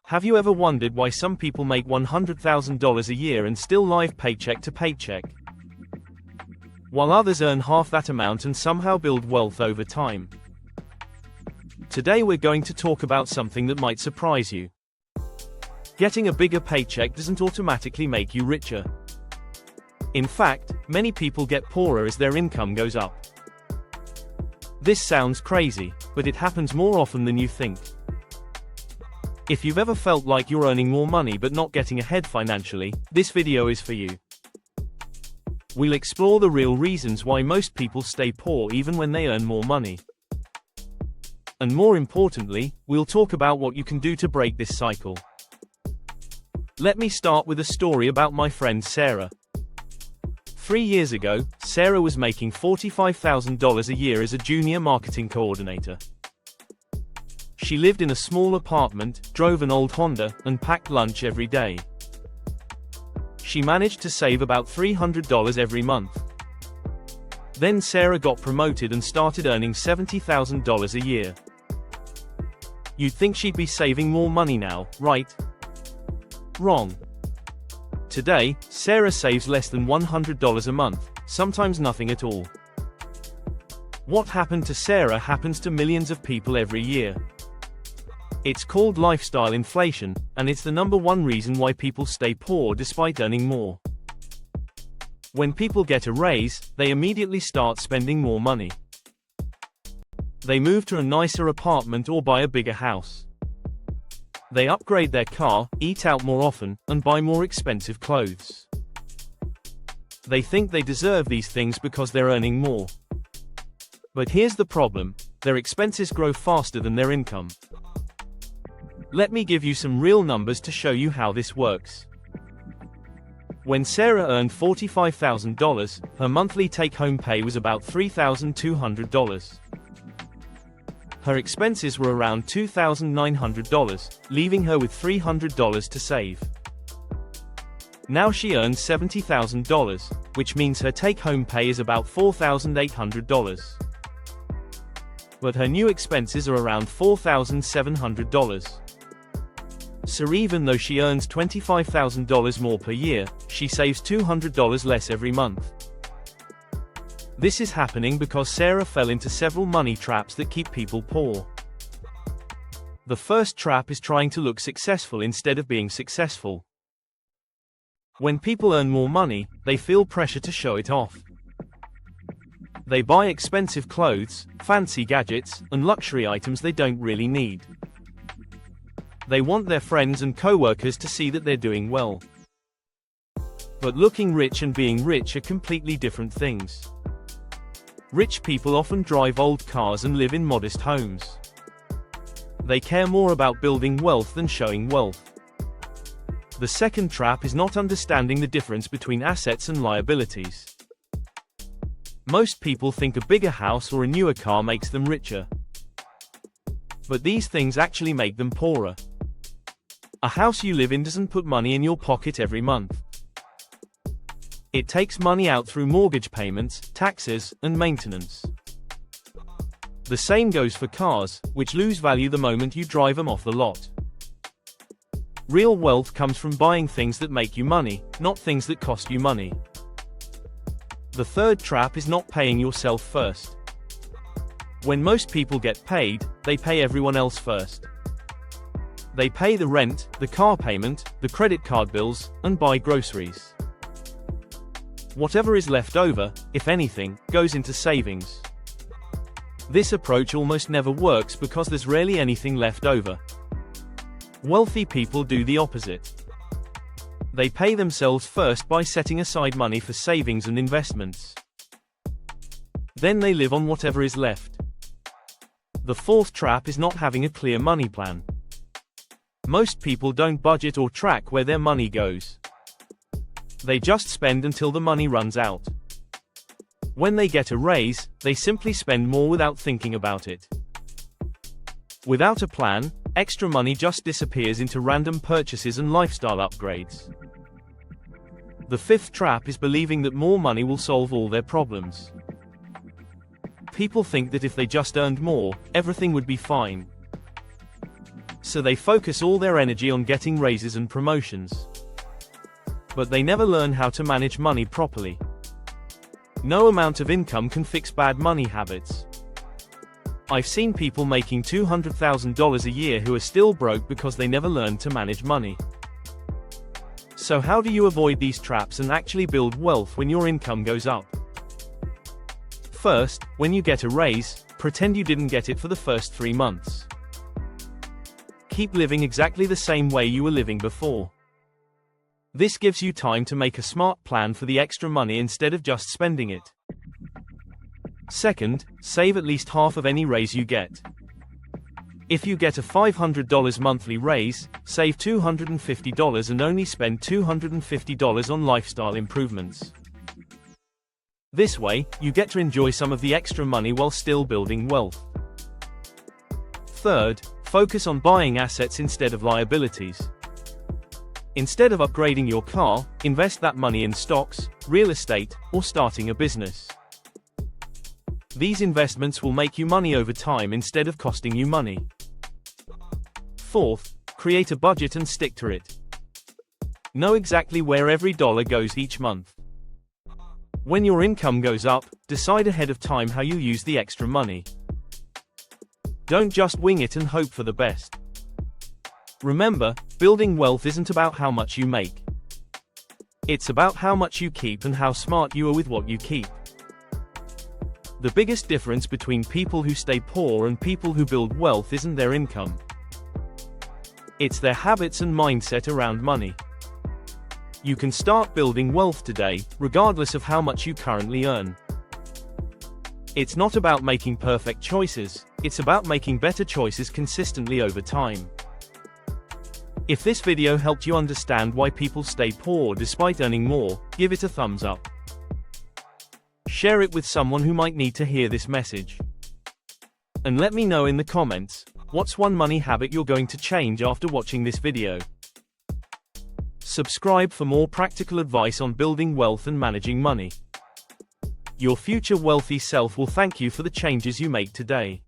Have you ever wondered why some people make $100,000 a year and still live paycheck to paycheck, while others earn half that amount and somehow build wealth over time? Today we're going to talk about something that might surprise you. Getting a bigger paycheck doesn't automatically make you richer. In fact, many people get poorer as their income goes up. This sounds crazy, but it happens more often than you think. If you've ever felt like you're earning more money but not getting ahead financially, this video is for you. We'll explore the real reasons why most people stay poor even when they earn more money. And more importantly, we'll talk about what you can do to break this cycle. Let me start with a story about my friend Sarah. 3 years ago, Sarah was making $45,000 a year as a junior marketing coordinator. She lived in a small apartment, drove an old Honda, and packed lunch every day. She managed to save about $300 every month. Then Sarah got promoted and started earning $70,000 a year. You'd think she'd be saving more money now, right? Wrong. Today, Sarah saves less than $100 a month, sometimes nothing at all. What happened to Sarah happens to millions of people every year. It's called lifestyle inflation, and it's the #1 reason why people stay poor despite earning more. When people get a raise, they immediately start spending more money. They move to a nicer apartment or buy a bigger house. They upgrade their car, eat out more often, and buy more expensive clothes. They think they deserve these things because they're earning more. But here's the problem: their expenses grow faster than their income. Let me give you some real numbers to show you how this works. When Sarah earned $45,000, her monthly take-home pay was about $3,200. Her expenses were around $2,900, leaving her with $300 to save. Now she earns $70,000, which means her take-home pay is about $4,800. But her new expenses are around $4,700. So even though she earns $25,000 more per year, she saves $200 less every month. This is happening because Sarah fell into several money traps that keep people poor. The first trap is trying to look successful instead of being successful. When people earn more money, they feel pressure to show it off. They buy expensive clothes, fancy gadgets, and luxury items they don't really need. They want their friends and co-workers to see that they're doing well. But looking rich and being rich are completely different things. Rich people often drive old cars and live in modest homes. They care more about building wealth than showing wealth. The second trap is not understanding the difference between assets and liabilities. Most people think a bigger house or a newer car makes them richer. But these things actually make them poorer. A house you live in doesn't put money in your pocket every month. It takes money out through mortgage payments, taxes, and maintenance. The same goes for cars, which lose value the moment you drive them off the lot. Real wealth comes from buying things that make you money, not things that cost you money. The third trap is not paying yourself first. When most people get paid, they pay everyone else first. They pay the rent, the car payment, the credit card bills, and buy groceries. Whatever is left over, if anything, goes into savings. This approach almost never works because there's rarely anything left over. Wealthy people do the opposite. They pay themselves first by setting aside money for savings and investments. Then they live on whatever is left. The fourth trap is not having a clear money plan. Most people don't budget or track where their money goes. They just spend until the money runs out. When they get a raise, they simply spend more without thinking about it. Without a plan, extra money just disappears into random purchases and lifestyle upgrades. The fifth trap is believing that more money will solve all their problems. People think that if they just earned more, everything would be fine. So they focus all their energy on getting raises and promotions. But they never learn how to manage money properly. No amount of income can fix bad money habits. I've seen people making $200,000 a year who are still broke because they never learned to manage money. So how do you avoid these traps and actually build wealth when your income goes up? First, when you get a raise, pretend you didn't get it for the first 3 months. Keep living exactly the same way you were living before. This gives you time to make a smart plan for the extra money instead of just spending it. Second, save at least half of any raise you get. If you get a $500 monthly raise, save $250 and only spend $250 on lifestyle improvements. This way, you get to enjoy some of the extra money while still building wealth. Third, focus on buying assets instead of liabilities. Instead of upgrading your car, invest that money in stocks, real estate, or starting a business. These investments will make you money over time instead of costing you money. Fourth, create a budget and stick to it. Know exactly where every dollar goes each month. When your income goes up, decide ahead of time how you use the extra money. Don't just wing it and hope for the best. Remember, building wealth isn't about how much you make. It's about how much you keep and how smart you are with what you keep. The biggest difference between people who stay poor and people who build wealth isn't their income. It's their habits and mindset around money. You can start building wealth today, regardless of how much you currently earn. It's not about making perfect choices, it's about making better choices consistently over time. If this video helped you understand why people stay poor despite earning more, give it a thumbs up. Share it with someone who might need to hear this message. And let me know in the comments, what's one money habit you're going to change after watching this video? Subscribe for more practical advice on building wealth and managing money. Your future wealthy self will thank you for the changes you make today.